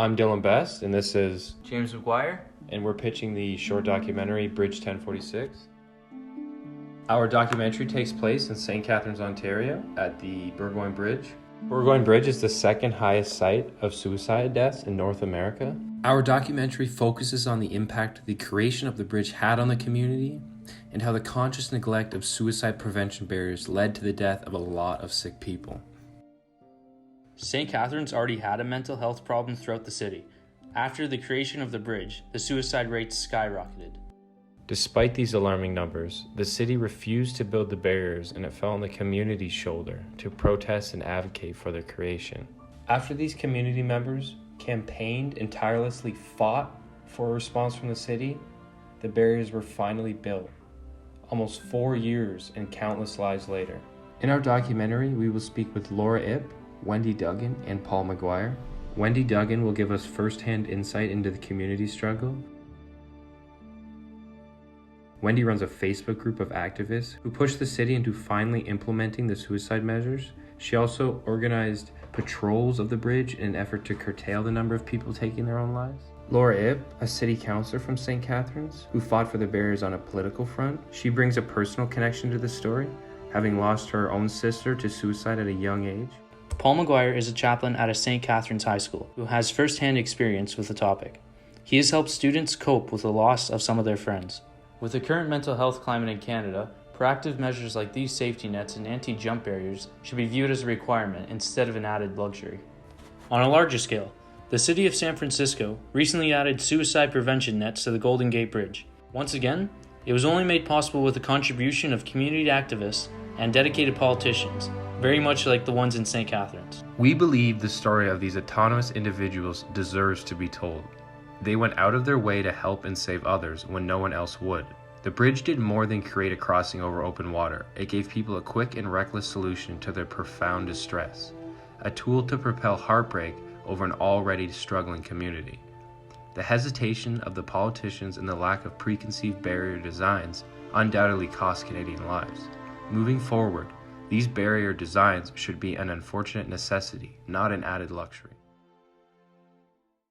I'm Dylan Best, and this is James McGuire. And we're pitching the short documentary Bridge 1046. Our documentary takes place in St. Catharines, Ontario at the Burgoyne Bridge. Burgoyne Bridge is the second highest site of suicide deaths in North America. Our documentary focuses on the impact the creation of the bridge had on the community and how the conscious neglect of suicide prevention barriers led to the death of a lot of sick people. St. Catharines already had a mental health problem throughout the city. After the creation of the bridge, the suicide rates skyrocketed. Despite these alarming numbers, the city refused to build the barriers, and it fell on the community's shoulder to protest and advocate for their creation. After these community members campaigned and tirelessly fought for a response from the city, the barriers were finally built, almost 4 years and countless lives later. In our documentary, we will speak with Laura Ip, Wendy Duggan, and Paul McGuire. Wendy Duggan will give us first-hand insight into the community struggle. Wendy runs a Facebook group of activists who push the city into finally implementing the suicide measures. She also organized patrols of the bridge in an effort to curtail the number of people taking their own lives. Laura Ip, a city councillor from St. Catharines, who fought for the barriers on a political front. She brings a personal connection to the story, having lost her own sister to suicide at a young age. Paul McGuire is a chaplain at a St. Catharines high school who has first-hand experience with the topic. He has helped students cope with the loss of some of their friends. With the current mental health climate in Canada, proactive measures like these safety nets and anti-jump barriers should be viewed as a requirement instead of an added luxury. On a larger scale, the city of San Francisco recently added suicide prevention nets to the Golden Gate Bridge. Once again, it was only made possible with the contribution of community activists and dedicated politicians, very much like the ones in St. Catharines. We believe the story of these autonomous individuals deserves to be told. They went out of their way to help and save others when no one else would. The bridge did more than create a crossing over open water. It gave people a quick and reckless solution to their profound distress, a tool to propel heartbreak over an already struggling community. The hesitation of the politicians and the lack of preconceived barrier designs undoubtedly cost Canadian lives. Moving forward, these barrier designs should be an unfortunate necessity, not an added luxury.